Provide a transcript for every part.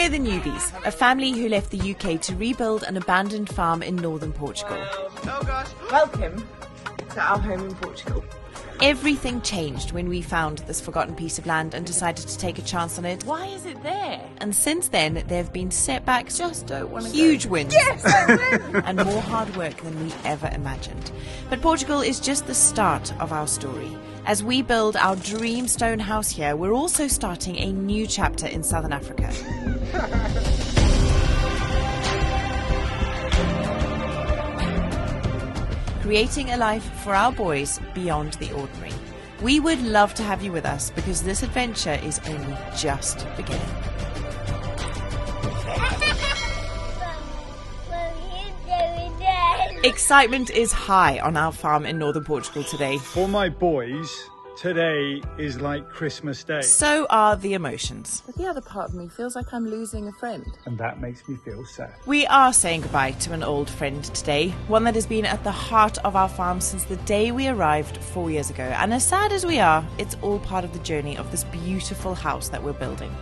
We're the Newbys, a family who left the UK to rebuild an abandoned farm in northern Portugal. Oh gosh. Welcome to our home in Portugal. Everything changed when we found this forgotten piece of land and decided to take a chance on it. Why is it there? And since then, there have been setbacks, Just don't want to huge wins, Yes, I win! and more hard work than we ever imagined. But Portugal is just the start of our story. As we build our dream stone house here, we're also starting a new chapter in southern Africa. Creating a life for our boys beyond the ordinary. We would love to have you with us because this adventure is only just beginning. Excitement is high on our farm in northern Portugal today. For my boys, today is like Christmas Day. So are the emotions. But the other part of me feels like I'm losing a friend. And that makes me feel sad. We are saying goodbye to an old friend today, one that has been at the heart of our farm since the day we arrived 4 years ago. And as sad as we are, it's all part of the journey of this beautiful house that we're building.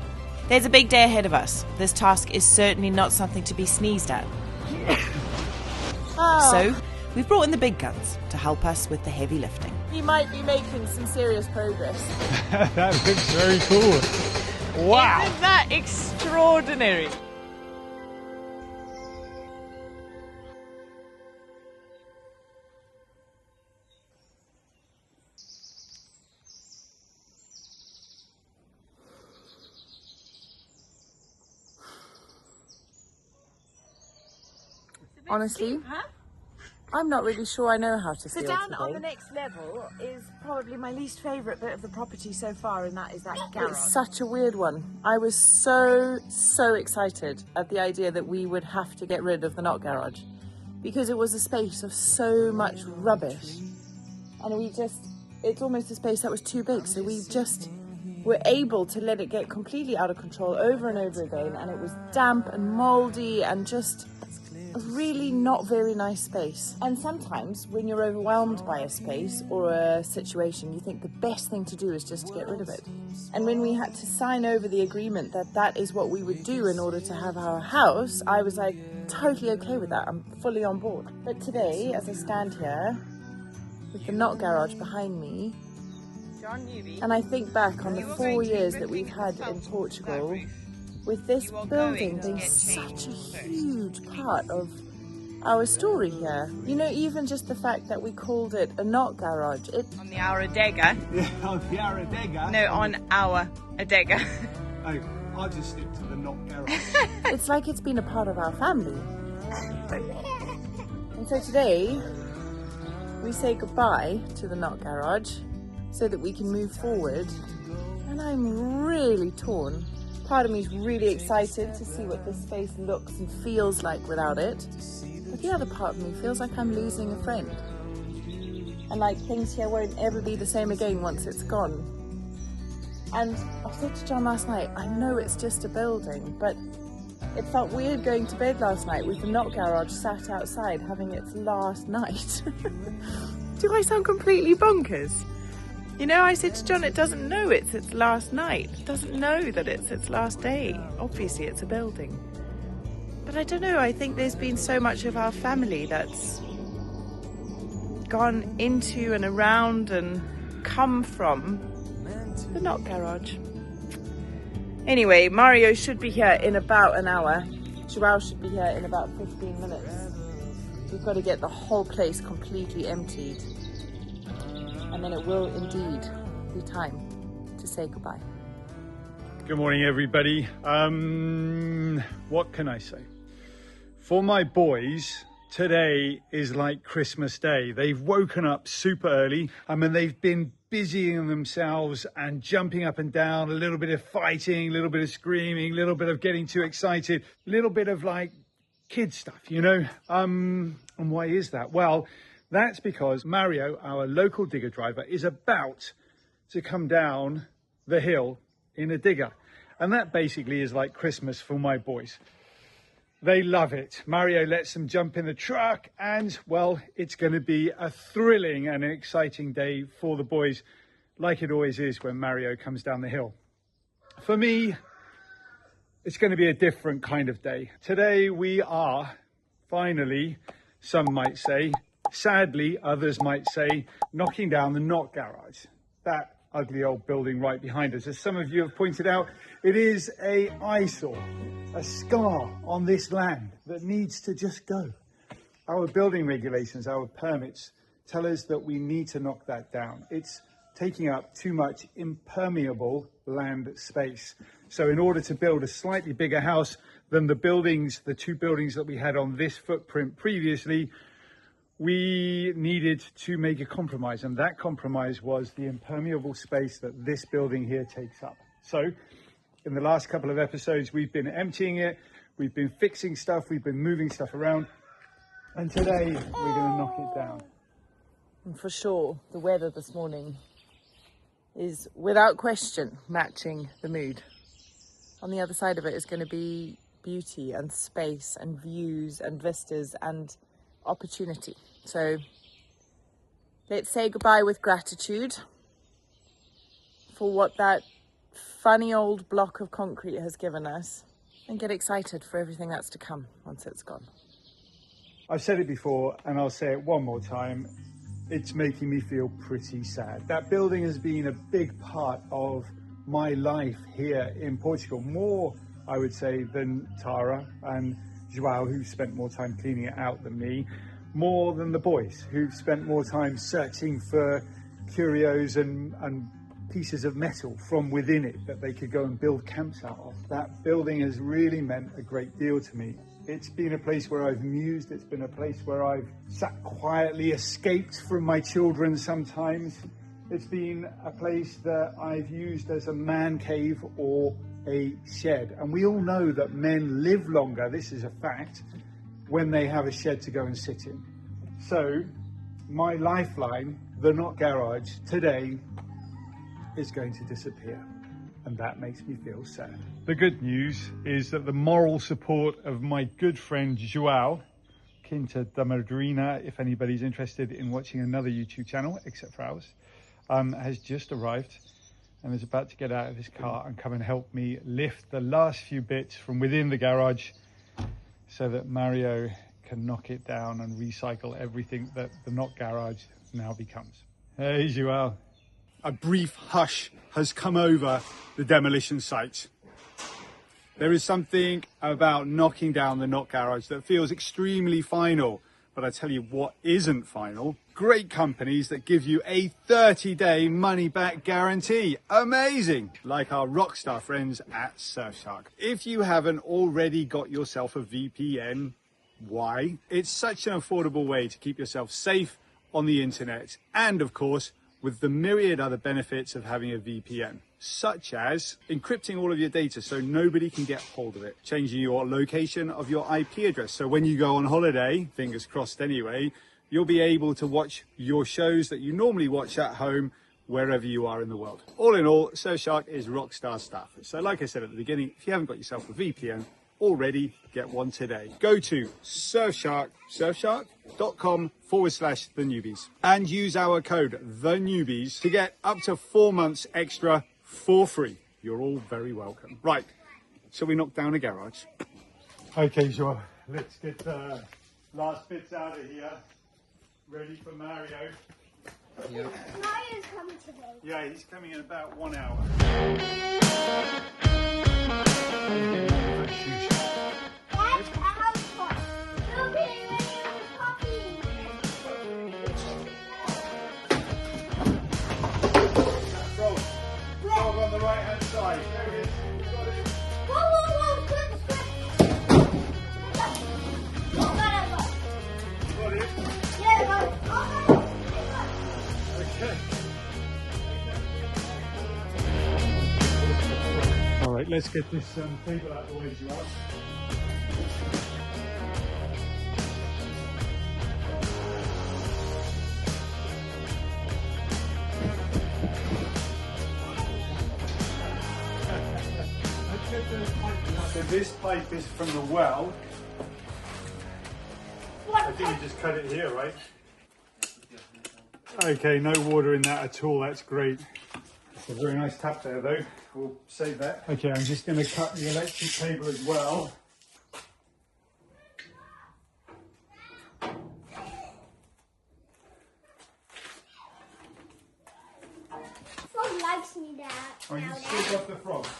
There's a big day ahead of us. This task is certainly not something to be sneezed at. So, we've brought in the big guns to help us with the heavy lifting. You might be making some serious progress. That looks very cool. Wow. Isn't that extraordinary? Honestly, Huh? I'm not really sure I know how to So feel down today. on the next level is probably my least favourite bit of the property so far, and that is that garage. It's such a weird one. I was so excited at the idea that we would have to get rid of the not garage because it was a space of so much rubbish, and it's almost a space that was too big, so we just were able to let it get completely out of control over and over again, and it was damp and mouldy and just a really not very nice space. And sometimes when you're overwhelmed by a space or a situation, you think the best thing to do is just to get rid of it. And when we had to sign over the agreement that that is what we would do in order to have our house, I was like totally okay with that. I'm fully on board. But today, as I stand here with the not garage behind me, and I think back on the 4 years that we've had in Portugal, with this building being such a huge part of our story here. You know, even just the fact that we called it a not garage. On the our adega. Yeah, on the our adega. No, on our adega. Oh, I'll just stick to the not garage. It's like it's been a part of our family. And so today, we say goodbye to the not garage so that we can move forward. And I'm really torn. Part of me is really excited to see what this space looks and feels like without it. But the other part of me feels like I'm losing a friend. And like things here won't ever be the same again once it's gone. And I said to John last night, I know it's just a building, but it felt weird going to bed last night with the not garage sat outside having its last night. Do I sound completely bonkers? You know, I said to John, it doesn't know it's its last night. It doesn't know that it's its last day. Obviously, it's a building. But I don't know, I think there's been so much of our family that's gone into and around and come from the not garage. Anyway, Mario should be here in about an hour. Joao should be here in about 15 minutes. We've got to get the whole place completely emptied. And then it will indeed be time to say goodbye. Good morning, everybody. What can I say? For my boys, today is like Christmas Day. They've woken up super early. I mean, they've been busying themselves and jumping up and down, a little bit of fighting, a little bit of screaming, a little bit of getting too excited, a little bit of like kid stuff, you know? And why is that? Well, that's because Mario, our local digger driver, is about to come down the hill in a digger. And that basically is like Christmas for my boys. They love it. Mario lets them jump in the truck and, well, it's going to be a thrilling and an exciting day for the boys, like it always is when Mario comes down the hill. For me, it's going to be a different kind of day. Today we are finally, some might say, sadly, others might say, knocking down the Not Garage. That ugly old building right behind us. As some of you have pointed out, it is an eyesore, a scar on this land that needs to just go. Our building regulations, our permits tell us that we need to knock that down. It's taking up too much impermeable land space. So in order to build a slightly bigger house than the two buildings that we had on this footprint previously, we needed to make a compromise, and that compromise was the impermeable space that this building here takes up. So in the last couple of episodes, we've been emptying it, we've been fixing stuff, we've been moving stuff around, and today we're going to knock it down. And for sure, the weather this morning is without question matching the mood. On the other side of it is going to be beauty and space and views and vistas and opportunity. So let's say goodbye with gratitude for what that funny old block of concrete has given us, and get excited for everything that's to come once it's gone. I've said it before and I'll say it one more time. It's making me feel pretty sad. That building has been a big part of my life here in Portugal, more I would say than Tara and Joao, who spent more time cleaning it out than me, more than the boys, who've spent more time searching for curios and pieces of metal from within it that they could go and build camps out of. That building has really meant a great deal to me. It's been a place where I've mused, it's been a place where I've sat quietly, escaped from my children sometimes. It's been a place that I've used as a man cave or a shed. And we all know that men live longer, this is a fact, when they have a shed to go and sit in. So my lifeline, the Not Garage, today is going to disappear. And that makes me feel sad. The good news is that the moral support of my good friend Joao, Quinta da Madrina, if anybody's interested in watching another YouTube channel, except for ours, has just arrived and is about to get out of his car and come and help me lift the last few bits from within the garage so that Mario can knock it down and recycle everything that the Not Garage now becomes. Hey, Joao. A brief hush has come over the demolition site. There is something about knocking down the Not Garage that feels extremely final. But I tell you what isn't final. Great companies that give you a 30-day money-back guarantee. Amazing! Like our rockstar friends at Surfshark. If you haven't already got yourself a VPN, why? It's such an affordable way to keep yourself safe on the internet. And of course, with the myriad other benefits of having a VPN, such as encrypting all of your data so nobody can get hold of it, changing your location of your IP address. So when you go on holiday, fingers crossed anyway, you'll be able to watch your shows that you normally watch at home wherever you are in the world. All in all, Surfshark is rockstar stuff. So like I said at the beginning, if you haven't got yourself a VPN already, get one today. Go to surfshark.com/TheNewbys and use our code TheNewbys to get up to 4 months extra for free. You're all very welcome. Right, shall we knock down a garage? Okay, sure. Let's get the last bits out of here. Ready for Mario. Yep. Mario's coming today. Yeah, he's coming in about 1 hour. That's a house part. Look at it when it was popping. Frog on the right hand side. There it is. You got it. Whoa, quick. Got You got it. Yeah, got it. Okay. All right, let's get this table out of the way, Joao. So this pipe is from the well. I think we just cut it here, right? Okay, no water in that at all. That's great. It's a very nice tap there though. We'll save that. Okay, I'm just going to cut the electric cable as well. Frog likes me that. Oh, you still got the frog. Do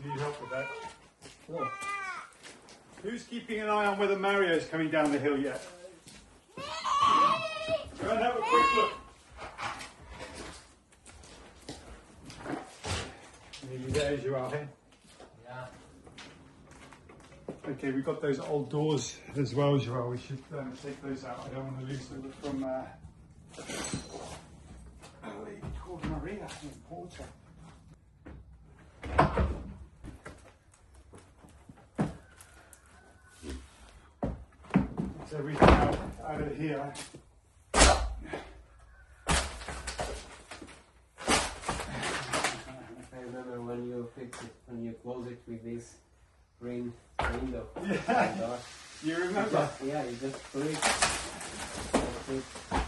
you need help with that? No. Who's keeping an eye on whether Mario's coming down the hill yet? Go and have a quick look. Nearly there as you are here. Yeah. Okay, we've got those old doors as well, Joel. We should take those out. I don't want to lose them from a lady called Maria in Portugal. That's everything out of here. I remember when you fix it, when you close it with this green window. Yeah. You remember? You just put it.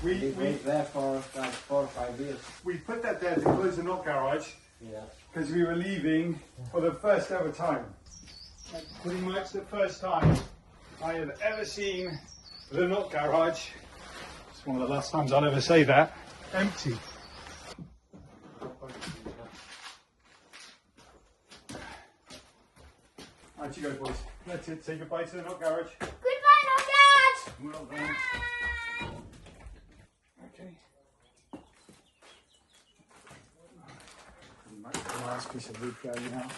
We It was there for like 4 or 5 years. we put that there to close the knot garage Yeah. because we were leaving for the first ever time. And pretty much the first time I have ever seen the knot garage. It's one of the last times I'll ever say that. Empty. Right, you go, boys. That's it. Say goodbye to the knot garage. Goodbye, no dad. Well done. Okay. Nice piece of wood going out.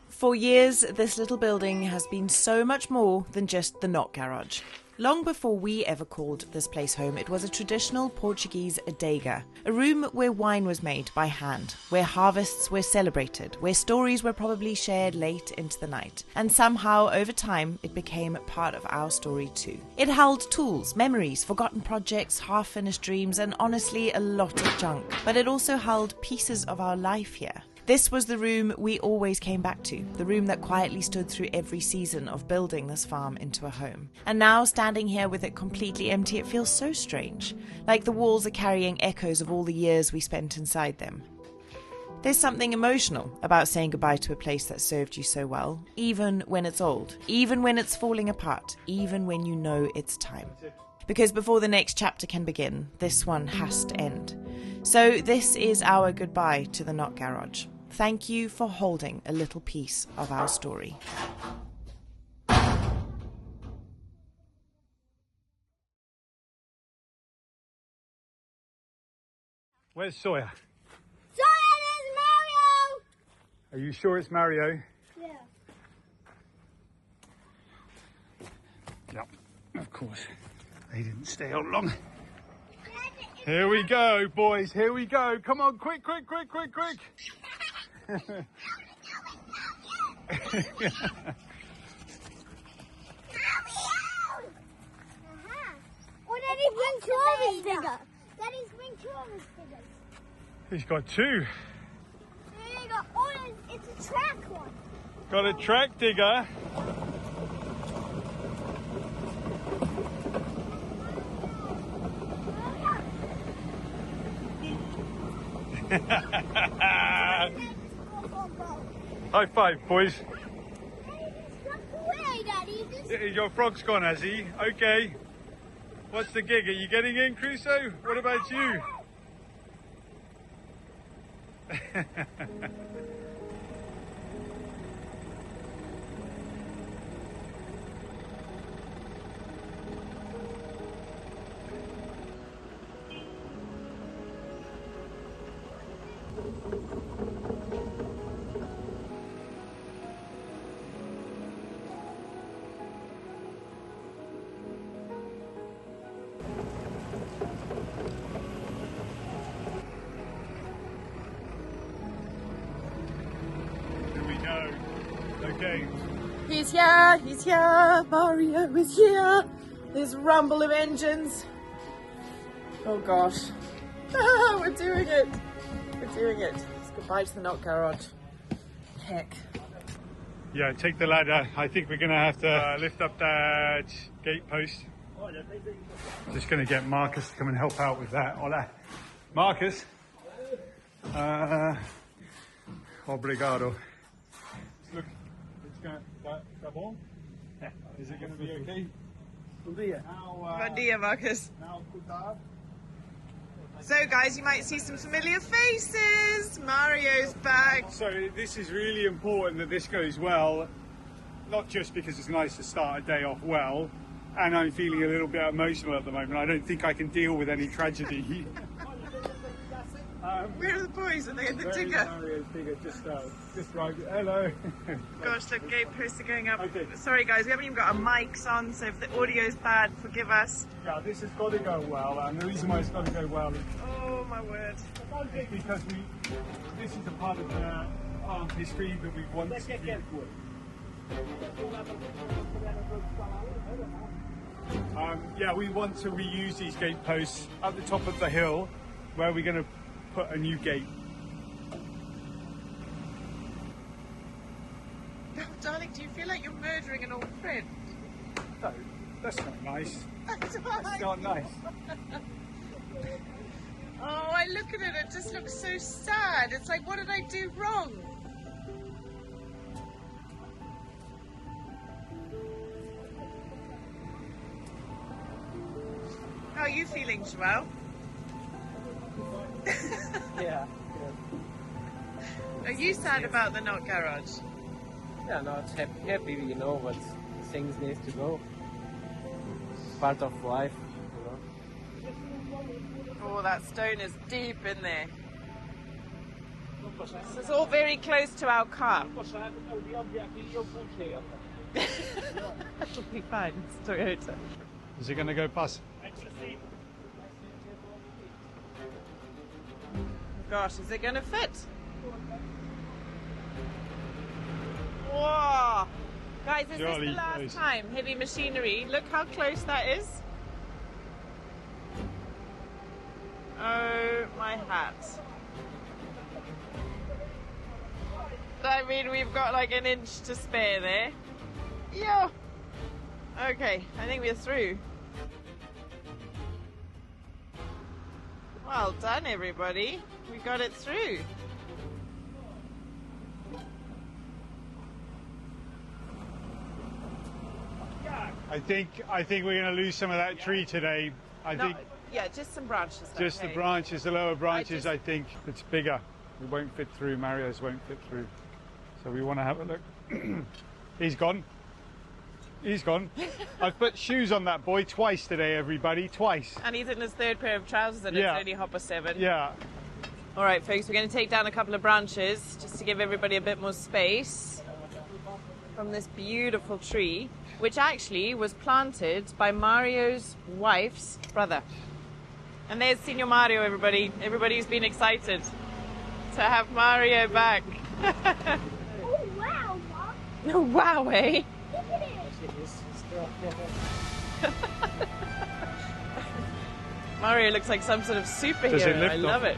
For years, this little building has been so much more than just the knot garage. Long before we ever called this place home, it was a traditional Portuguese adega, a room where wine was made by hand, where harvests were celebrated, where stories were probably shared late into the night. And somehow, over time, it became part of our story too. It held tools, memories, forgotten projects, half-finished dreams, and honestly, a lot of junk. But it also held pieces of our life here. This was the room we always came back to, the room that quietly stood through every season of building this farm into a home. And now, standing here with it completely empty, it feels so strange, like the walls are carrying echoes of all the years we spent inside them. There's something emotional about saying goodbye to a place that served you so well, even when it's old, even when it's falling apart, even when you know it's time. Because before the next chapter can begin, this one has to end. So this is our goodbye to the Knot Garage. Thank you for holding a little piece of our story. Where's Sawyer? Sawyer, there's Mario. Are you sure it's Mario? Yeah. Yep, of course. They didn't stay on long. Here we go, boys. Here we go. Come on, quick, quick, quick, quick, quick. Or Daddy's bring two of his bigger. Daddy's bring two of his bigger. He's got two. There you go. Oh, it's a track one. Got a track digger. High five, boys. Away, Daddy. Your frog's gone, has he? Okay. What's the gig? Are you getting in, Crusoe? What about you? Okay. He's here, Mario is here. There's rumble of engines. Oh gosh. We're doing it. We're doing it. It's goodbye to the Knot Garage. Heck. Yeah, take the ladder. I think we're going to have to lift up that gate post. Just going to get Marcus to come and help out with that. Hola. Marcus. Obrigado. Look, it's going to... bon? Is it going to be okay? Bon dia, Marcus. So guys, you might see some familiar faces. Mario's back. So this is really important that this goes well, not just because it's nice to start a day off well, and I'm feeling a little bit emotional at the moment. I don't think I can deal with any tragedy. Where are the boys? Are they in the digger? Mario's digger, just right. Hello. Gosh, the gate posts are going up. Okay. Sorry guys, we haven't even got our mics on, so if the audio's bad, forgive us. Yeah, this has got to go well, and the reason why it's got to go well is Oh my word. because this is a part of the farm history that we want to do. Yeah, we want to reuse these gate posts at the top of the hill where we're going to put a new gate. Oh, darling, do you feel like you're murdering an old friend? No, that's not nice. That's That's not nice. Oh, I look at it, it just looks so sad. It's like, what did I do wrong? How are you feeling, Joelle? Yeah. Are you sad about the not garage? Yeah, no, it's happy, you know, but things need to go. It's part of life, you know. Oh, that stone is deep in there. So it's all very close to our car. It'll be fine, it's Toyota. Is it going to go past? Gosh, is it going to fit? Whoa! Guys, is Jolly this the last close. time? Heavy machinery. Look how close that is. Oh, my hat. I mean, we've got like an inch to spare there. Yo! Okay, I think we're through. Well done, everybody. We got it through. I think we're going to lose some of that tree today. I think Yeah, just some branches. just the okay. branches, the lower branches. just- I think it's bigger. It won't fit through. Mario's won't fit through. So we want to have a look. He's gone. He's gone. I've put shoes on that boy twice today, everybody. Twice. And he's in his third pair of trousers and Yeah. it's only hopper 7. Yeah. All right, folks, we're going to take down a couple of branches just to give everybody a bit more space from this beautiful tree, which actually was planted by Mario's wife's brother. And there's Senior Mario, everybody. Everybody's been excited to have Mario back. Oh, wow, Mom. Wow, eh? Look at it. Mario looks like some sort of Does it superhero. lift I love off? it.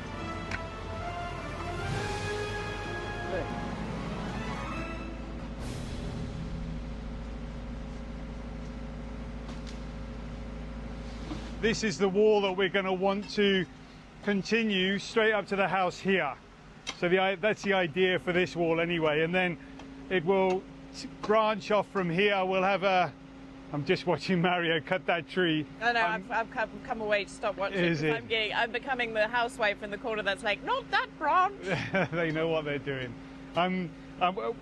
This is the wall that we're going to want to continue straight up to the house here. So that's the idea for this wall anyway. And then it will branch off from here. We'll have a... I'm just watching Mario cut that tree. No, I've come away to stop watching. Is it? I'm becoming the housewife in the corner that's like, not that branch. They know what they're doing. We're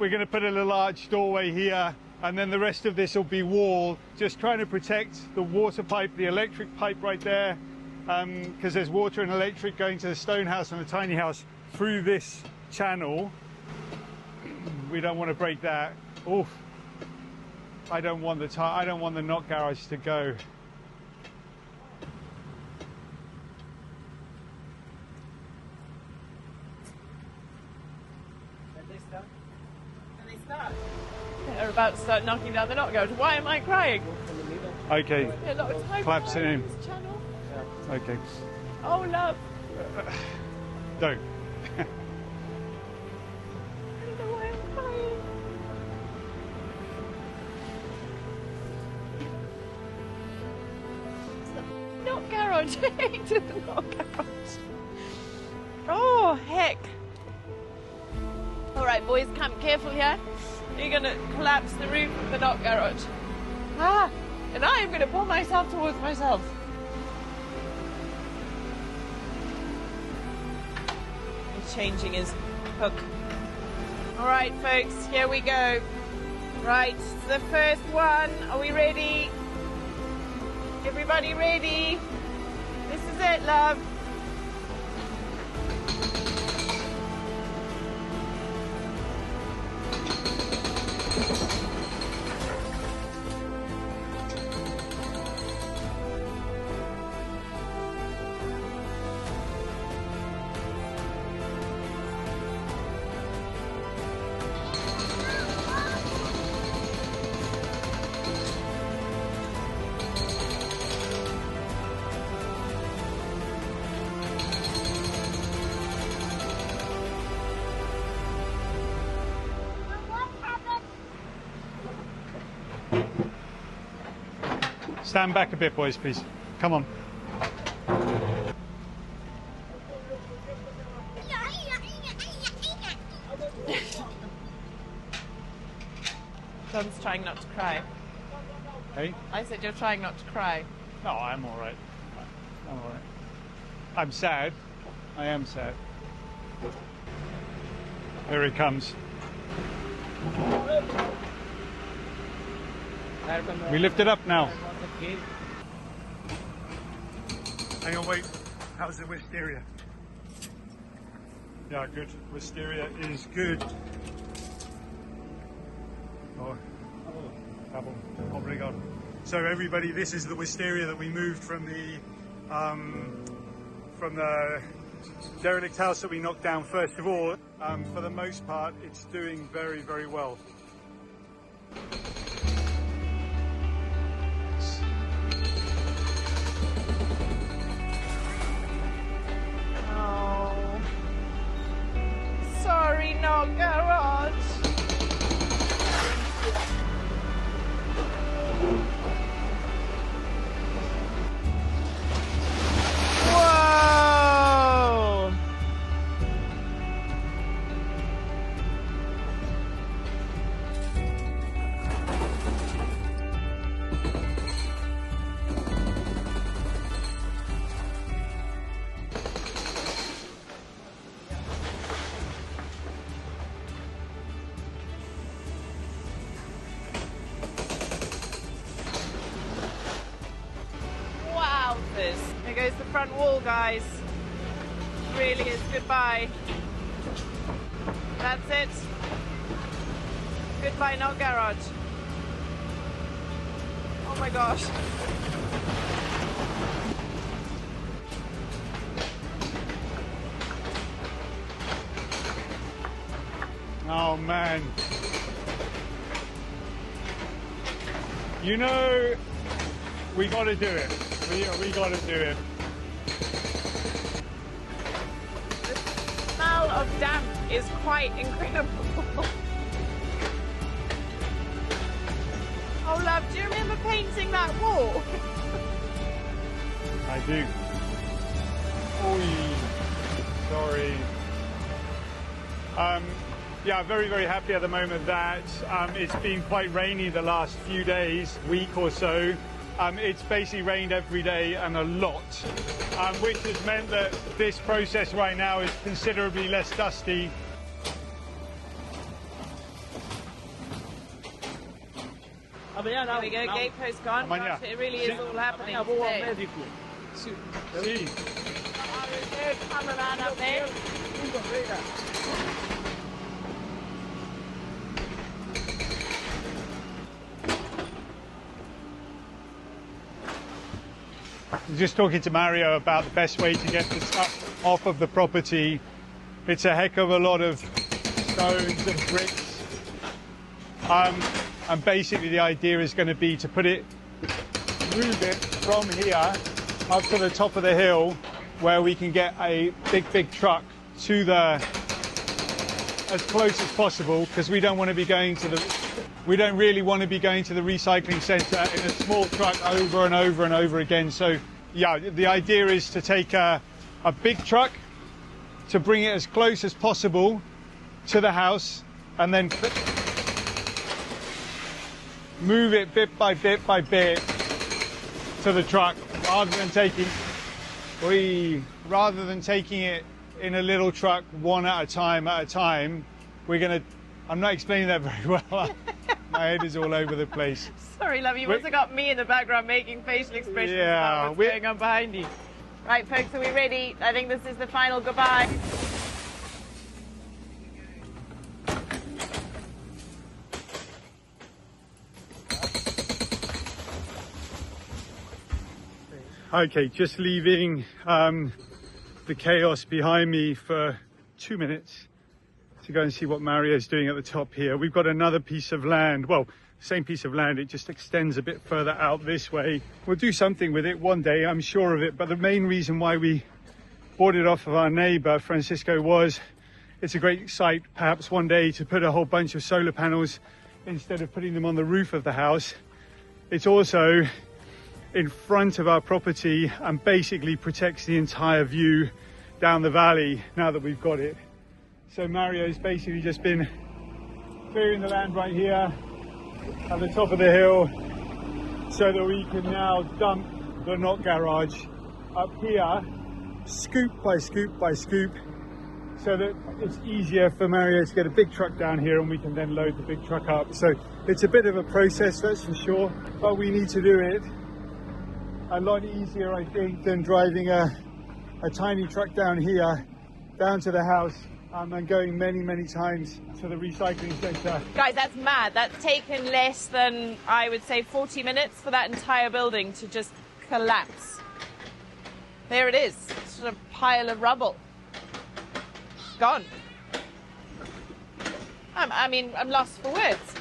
going to put a little arch doorway here, and then the rest of this will be wall, just trying to protect the water pipe, the electric pipe right there, because there's water and electric going to the stone house and the tiny house through this channel. We don't want to break that. Oof. I don't want the not garage to go. And they start. They're about to start knocking down the not garage. Why am I crying? Okay. A lot of time Claps it in. this channel. Okay. Oh, love. Don't. I don't know why I'm crying. garage. To the knot garage. Oh, heck. All right, boys, come careful here. You're going to collapse the roof of the knot garage. Ah, and I am going to pull myself towards myself. He's changing his hook. All right, folks, here we go. Right, the first one. Are we ready? Everybody ready? This is it, love. Stand back a bit, boys, please. Come on. John's trying not to cry. Hey? I said you're trying not to cry. No, I'm all right. I'm all right. I'm sad. I am sad. Here it comes. We lift it up now. Hang on, wait. How's the wisteria? Yeah, good. Wisteria is good. Oh, double. Obrigado. So everybody, this is the wisteria that we moved from the derelict house that we knocked down first of all. For the most part, it's doing very, very well. Oh. Sorry, no garage. Whoa! Wow, this. There goes the front wall, guys. Really is goodbye. That's it. Goodbye, no garage. Oh my gosh. Oh man. You know, we got to do it. We got to do it. The smell of damp is quite incredible. Oh love, do you remember painting that wall? I do. Oi. Sorry. Yeah, very, very happy at the moment that it's been quite rainy the last few days, week or so. It's basically rained every day and a lot, which has meant that this process right now is considerably less dusty. There we go, gatepost gone. Amanhã. Gosh, it really is all happening today. See. Our cameraman up there. Just talking to Mario about the best way to get the stuff off of the property. It's a heck of a lot of stones and bricks. And basically the idea is going to be to move it from here up to the top of the hill where we can get a big truck to the, as close as possible, because we don't want to be going to the, we don't really want to be going to the recycling centre in a small truck over and over and over again. So yeah, the idea is to take a big truck, to bring it as close as possible to the house, and then move it bit by bit by bit to the truck, rather than taking it in a little truck one at a time. I'm not explaining that very well. My head is all over the place. Sorry, love, you also got me in the background making facial expressions about what's going on behind you. Right, folks, are we ready? I think this is the final goodbye. Okay, just leaving the chaos behind me for 2 minutes to go and see what Mario's doing at the top here. We've got another piece of land, well, same piece of land, it just extends a bit further out this way. We'll do something with it one day, I'm sure of it, but the main reason why we bought it off of our neighbour, Francisco, was it's a great site perhaps one day to put a whole bunch of solar panels instead of putting them on the roof of the house. It's also in front of our property and basically protects the entire view down the valley now that we've got it. So Mario's basically just been clearing the land right here at the top of the hill so that we can now dump the not garage up here, scoop by scoop by scoop, so that it's easier for Mario to get a big truck down here and we can then load the big truck up. So it's a bit of a process, that's for sure, but we need to do it a lot easier, I think, than driving a tiny truck down here, down to the house, and going many times to the recycling centre. Guys, that's mad. That's taken less than, I would say, 40 minutes for that entire building to just collapse. There it is, sort of pile of rubble. Gone. I'm lost for words.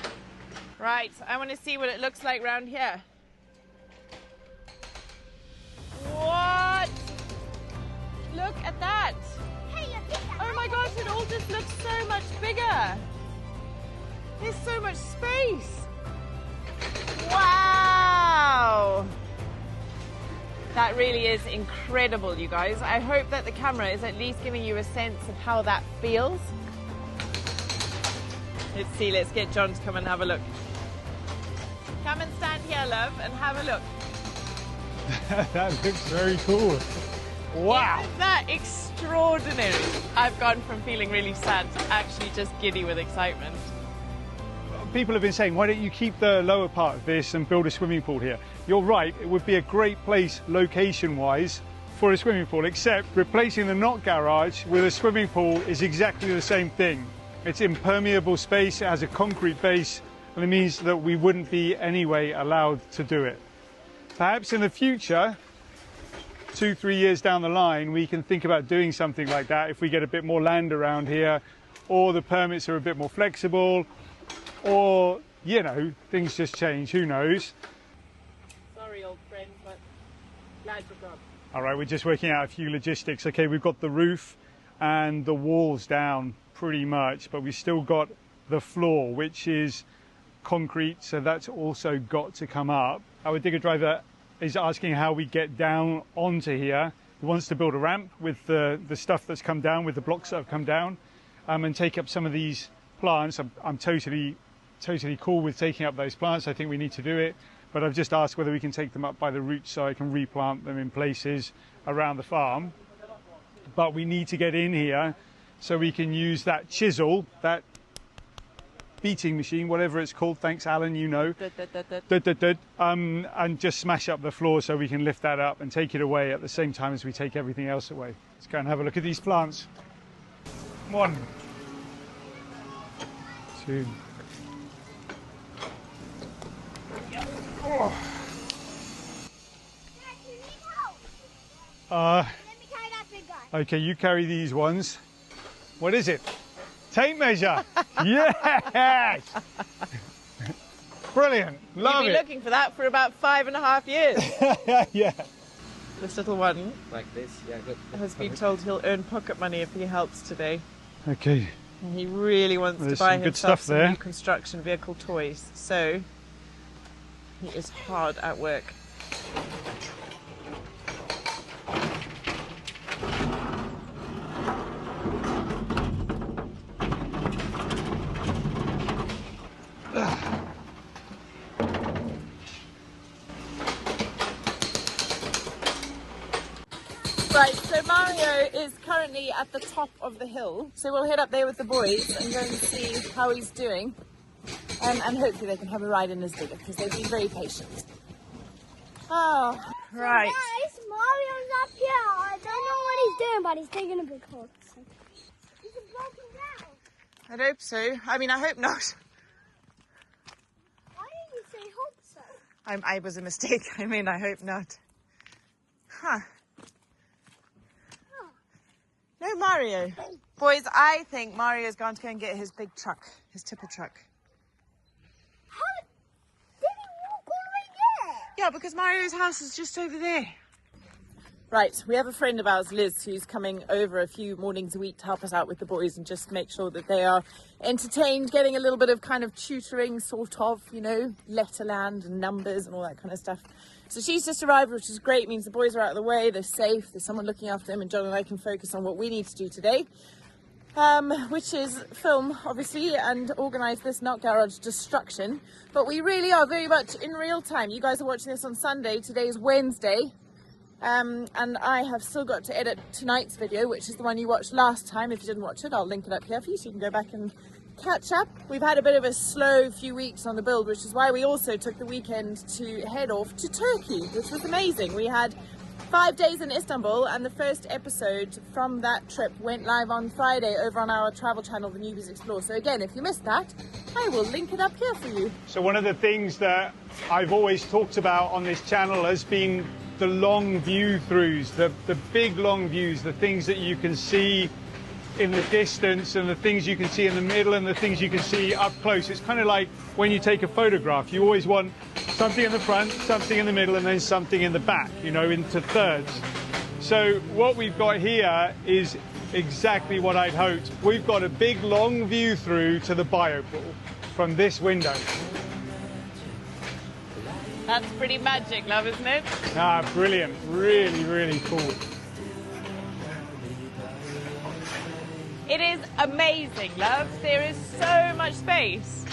Right, I want to see what it looks like round here. What? Look at that. Oh my gosh, it all just looks so much bigger. There's so much space. Wow. That really is incredible, you guys. I hope that the camera is at least giving you a sense of how that feels. Let's see, let's get John to come and have a look. Come and stand here, love, and have a look. That looks very cool. Wow. Isn't that extraordinary? I've gone from feeling really sad to actually just giddy with excitement. People have been saying, why don't you keep the lower part of this and build a swimming pool here? You're right, it would be a great place location-wise for a swimming pool, except replacing the not garage with a swimming pool is exactly the same thing. It's impermeable space, it has a concrete base, and it means that we wouldn't be anyway allowed to do it. Perhaps in the future, 2-3 years down the line, we can think about doing something like that if we get a bit more land around here, or the permits are a bit more flexible, or, you know, things just change, who knows. Sorry, old friend, but glad you're gone. All right, we're just working out a few logistics. Okay, we've got the roof and the walls down pretty much, but we've still got the floor, which is concrete, so that's also got to come up. Our digger driver is asking how we get down onto here. He wants to build a ramp with the stuff that's come down, with the blocks that have come down, and take up some of these plants. I'm totally cool with taking up those plants. I think we need to do it, but I've just asked whether we can take them up by the roots so I can replant them in places around the farm. But we need to get in here so we can use that chisel, that beating machine, whatever it's called, thanks Alan, you know, and just smash up the floor so we can lift that up and take it away at the same time as we take everything else away. Let's go and have a look at these plants. 1, 2. Okay, you carry these ones. What is it? Tape measure. Yes. Brilliant. Love it. You've been looking for that for about 5.5 years. Yeah. This little one Like this, yeah, good. has been told he'll earn pocket money if he helps today. Okay. And he really wants There's to buy some good himself stuff some there. new construction vehicle toys. So he is hard at work. Right, so Mario is currently at the top of the hill, so we'll head up there with the boys and go and see how he's doing, and hopefully they can have a ride in his digger because they've been very patient. Oh, right. Guys, Mario's up here. I don't know what he's doing, but he's digging a big hole. So. He's broken down. I hope so. I mean, I hope not. Why did you say hope so? I was a mistake. I mean, I hope not. Huh. No Mario. Boys, I think Mario's going to go and get his big truck, his tipper truck. How did he walk all the way there? Yeah, because Mario's house is just over there. Right, we have a friend of ours, Liz, who's coming over a few mornings a week to help us out with the boys and just make sure that they are entertained, getting a little bit of kind of tutoring, sort of, you know, letterland and numbers and all that kind of stuff. So she's just arrived, which is great. It means the boys are out of the way, they're safe, there's someone looking after them, and John and I can focus on what we need to do today, which is film, obviously, and organise this Not Garage destruction. But we really are very much in real time. You guys are watching this on Sunday, today is Wednesday, and I have still got to edit tonight's video, which is the one you watched last time. If you didn't watch it, I'll link it up here for you so you can go back and catch up. We've had a bit of a slow few weeks on the build, which is why we also took the weekend to head off to Turkey, which was amazing. We had 5 days in Istanbul, and the first episode from that trip went live on Friday over on our travel channel, TheNewbys Explore. So again, if you missed that, I will link it up here for you. So one of the things that I've always talked about on this channel has been the long view throughs, the big long views, the things that you can see in the distance and the things you can see in the middle and the things you can see up close. It's kind of like when you take a photograph, you always want something in the front, something in the middle, and then something in the back, you know, into thirds. So what we've got here is exactly what I'd hoped. We've got a big long view through to the biopool from this window. That's pretty magic, love, isn't it? Ah, brilliant. Really, really cool. It is amazing, love. There is so much space.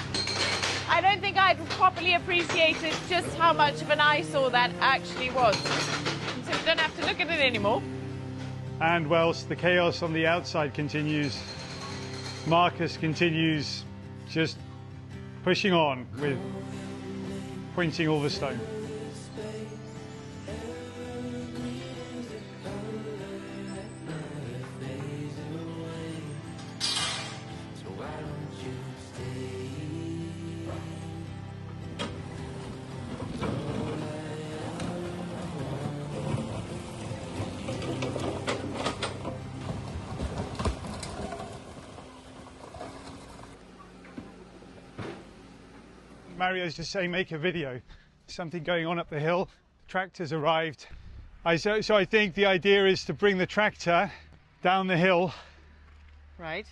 I don't think I'd properly appreciated just how much of an eyesore that actually was. So we don't have to look at it anymore. And whilst the chaos on the outside continues, Marcus continues just pushing on with pointing all the stone. Mario's just saying make a video. Something going on up the hill. The tractor's arrived. So I think the idea is to bring the tractor down the hill. Right.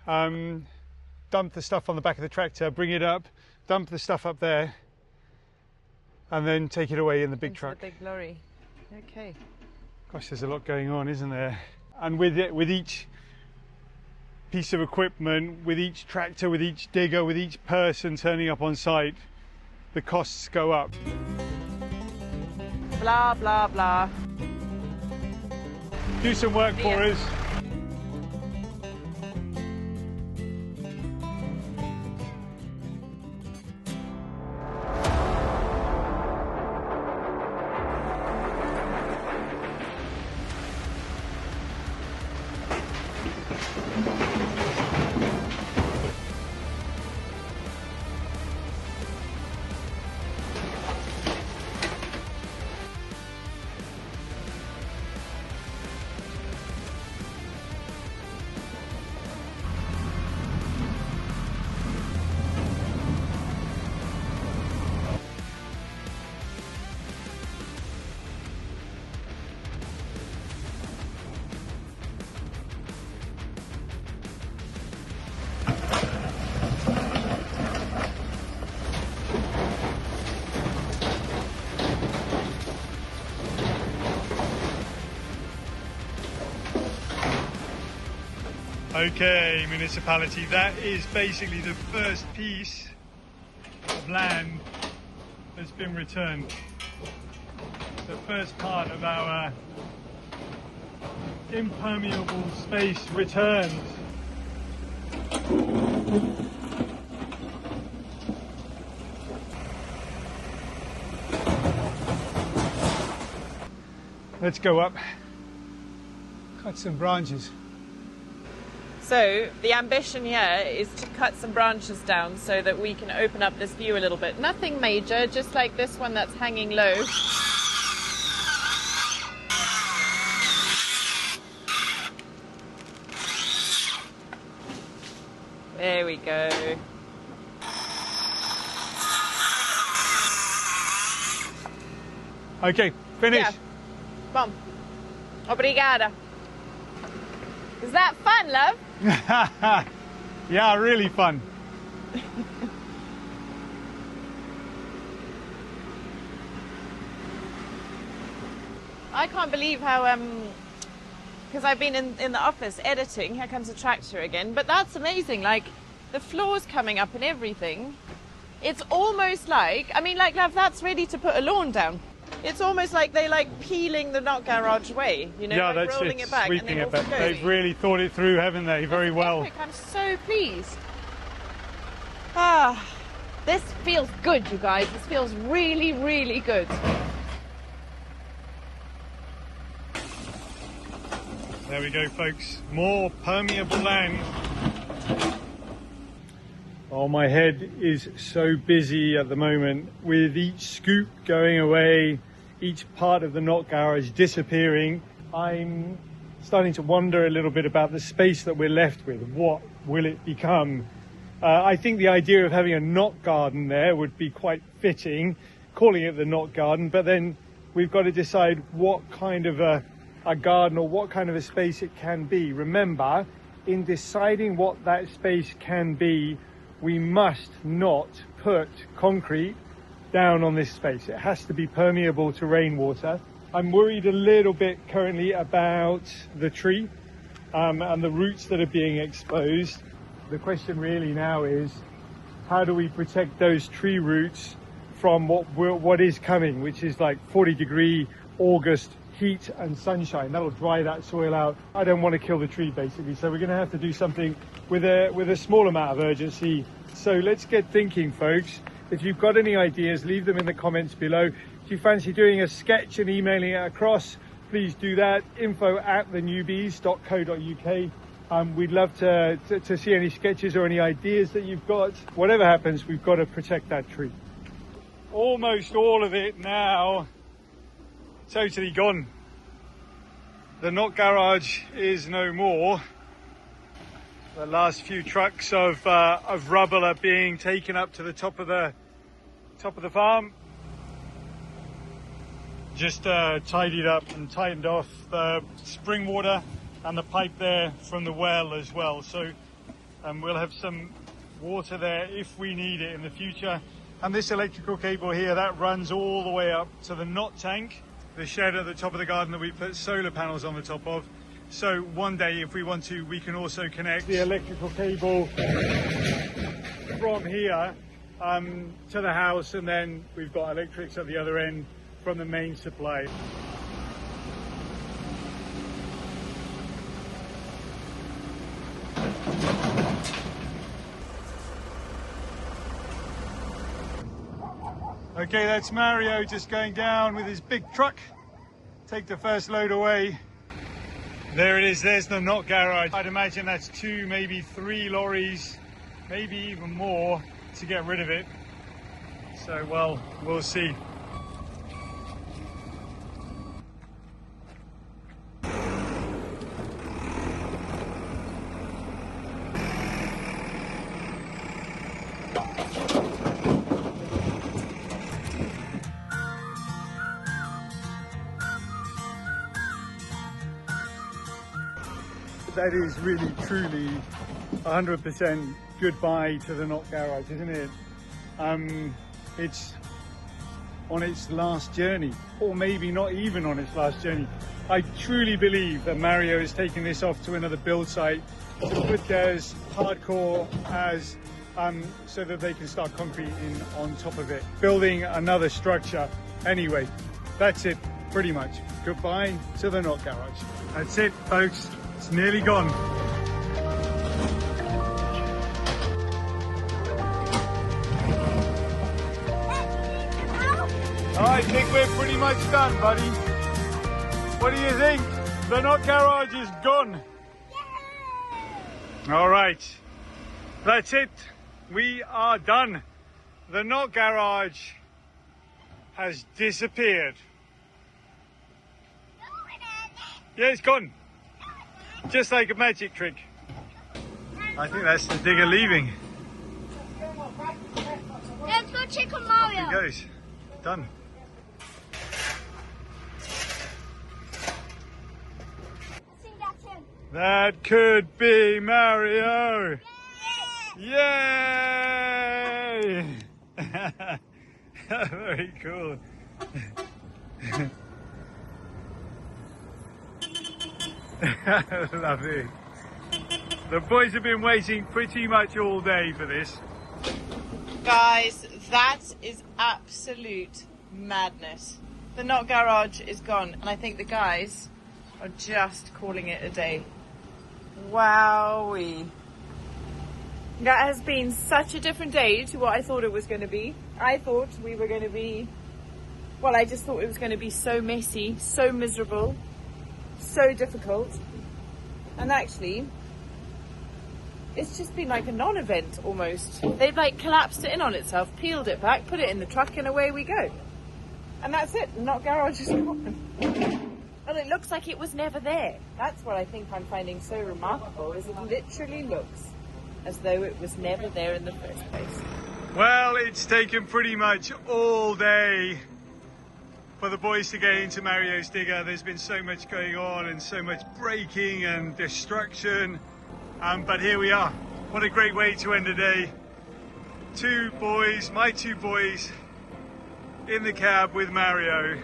Dump the stuff on the back of the tractor, bring it up, dump the stuff up there, and then take it away in the big truck. The big lorry. Okay. Gosh, there's a lot going on, isn't there? And with each piece of equipment, with each tractor, with each digger, with each person turning up on site, the costs go up. Blah, blah, blah. Do some work for us. Okay, municipality, that is basically the first piece of land that's been returned. The first part of our impermeable space returns. Let's go up, cut some branches. So the ambition here is to cut some branches down so that we can open up this view a little bit. Nothing major, just like this one that's hanging low. There we go. Okay, finish. Yeah. Bom. Obrigada. Is that fun, love? Yeah, really fun. I can't believe how, because I've been in the office editing, here comes a tractor again, but that's amazing, like, the floor's coming up and everything. It's almost like, I mean, like, love, that's ready to put a lawn down. It's almost like they like peeling the not garage way, you know, Yeah, like that's rolling it, it back sweeping and then it back. also They've going. really thought it through, haven't they? Very well. Epic. I'm so pleased. Ah, this feels good, you guys. This feels really, really good. There we go, folks. More permeable land. Oh, my head is so busy at the moment with each scoop going away, each part of the not garage disappearing. I'm starting to wonder a little bit about the space that we're left with. What will it become? I think the idea of having a knot garden there would be quite fitting, calling it the knot garden, but then we've got to decide what kind of a garden or what kind of a space it can be. Remember, in deciding what that space can be, we must not put concrete down on this space. It has to be permeable to rainwater. I'm worried a little bit currently about the tree and the roots that are being exposed. The question really now is, how do we protect those tree roots from what is coming, which is like 40-degree August heat and sunshine? That'll dry that soil out. I don't want to kill the tree, basically, so we're going to have to do something with a small amount of urgency. So let's get thinking, folks. If you've got any ideas, leave them in the comments below. If you fancy doing a sketch and emailing it across, please do that. info@thenewbys.co.uk. We'd love to see any sketches or any ideas that you've got. Whatever happens, we've got to protect that tree. Almost all of it now totally gone. The not garage is no more. The last few trucks of rubble are being taken up to the top of the farm. Just tidied up and tightened off the spring water and the pipe there from the well as well. So we'll have some water there if we need it in the future. And this electrical cable here, that runs all the way up to the knot tank, the shed at the top of the garden that we put solar panels on the top of. So one day, if we want to, we can also connect the electrical cable from here to the house, and then we've got electrics at the other end from the main supply. Okay, that's Mario just going down with his big truck. Take the first load away. There it is, there's the not garage. I'd imagine that's 2, maybe 3 lorries, maybe even more to get rid of it. So, well, we'll see. That is really, truly 100% goodbye to the not garage, isn't it? It's on its last journey, or maybe not even on its last journey. I truly believe that Mario is taking this off to another build site to put theirs hardcore as so that they can start concreting on top of it, building another structure. Anyway, that's it. pretty much. Goodbye to the Not Garage. That's it, folks. It's nearly gone. I think we're pretty much done, buddy. What do you think? The Not Garage is gone. All right. That's it. We are done. The Not Garage has disappeared. Yeah, it's gone. Just like a magic trick. I think that's the digger leaving. Let's go check on Off Mario. he goes. Done. I think that's him. That could be Mario. Yay! Very cool. Lovely. The boys have been waiting pretty much all day for this. Guys, that is absolute madness. The Not Garage is gone, and I think the guys are just calling it a day. Wowee. That has been such a different day to what I thought it was going to be. I thought we were going to be, well, I just thought it was going to be so messy, so miserable, so difficult. And actually, it's just been like a non-event almost. They've like collapsed it in on itself, peeled it back, put it in the truck, and away we go. And that's it. The Not Garage is gone. And it looks like it was never there. That's what I think I'm finding so remarkable, is it literally looks as though it was never there in the first place. Well, it's taken pretty much all day for the boys to get into Mario's digger. There's been so much going on and so much breaking and destruction. But here we are. What a great way to end the day. Two boys, my two boys, in the cab with Mario.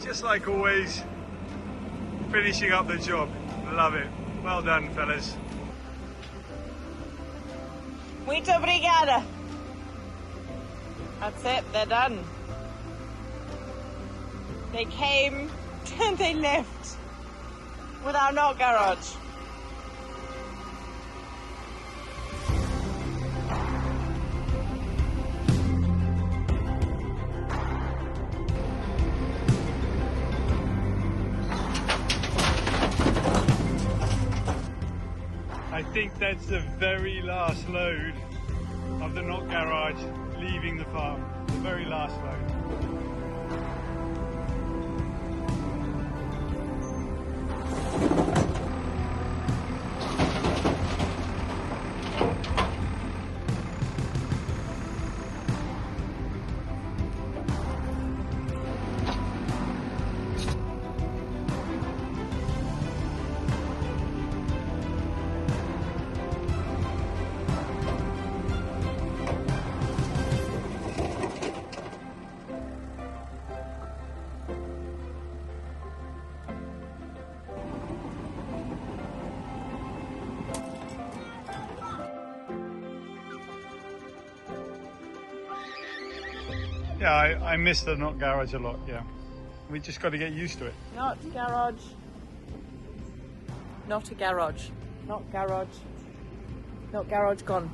Just like always, finishing up the job. Love it. Well done, fellas. Muito obrigada. That's it, they're done. They came and they left with our Not Garage. I think that's the very last load of the Not Garage leaving the farm. The very last load. Yeah, I miss the Not Garage a lot, yeah. We just got to get used to it. Not garage. Not a garage. Not garage. Not garage gone.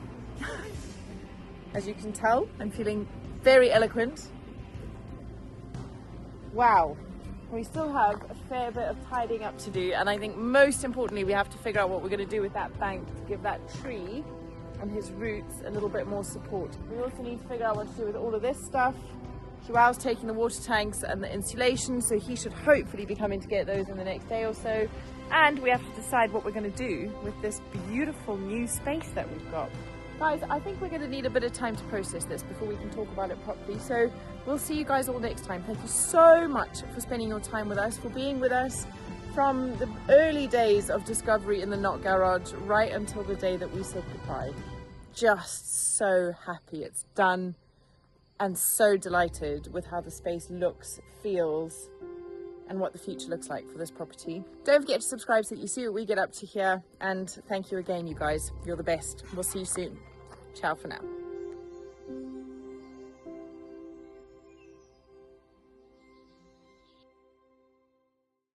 As you can tell, I'm feeling very eloquent. Wow. We still have a fair bit of tidying up to do, and I think most importantly we have to figure out what we're going to do with that bank to give that tree and his roots a little bit more support. We also need to figure out what to do with all of this stuff. Joao's taking the water tanks and the insulation, so he should hopefully be coming to get those in the next day or so. And we have to decide what we're going to do with this beautiful new space that we've got. Guys, I think we're going to need a bit of time to process this before we can talk about it properly. So we'll see you guys all next time. Thank you so much for spending your time with us, for being with us from the early days of discovery in the Not Garage right until the day that we said goodbye. Just so happy it's done, and so delighted with how the space looks, feels, and what the future looks like for this property. Don't forget to subscribe so that you see what we get up to here, and thank you again, you guys. You're the best. We'll see you soon. Ciao for now.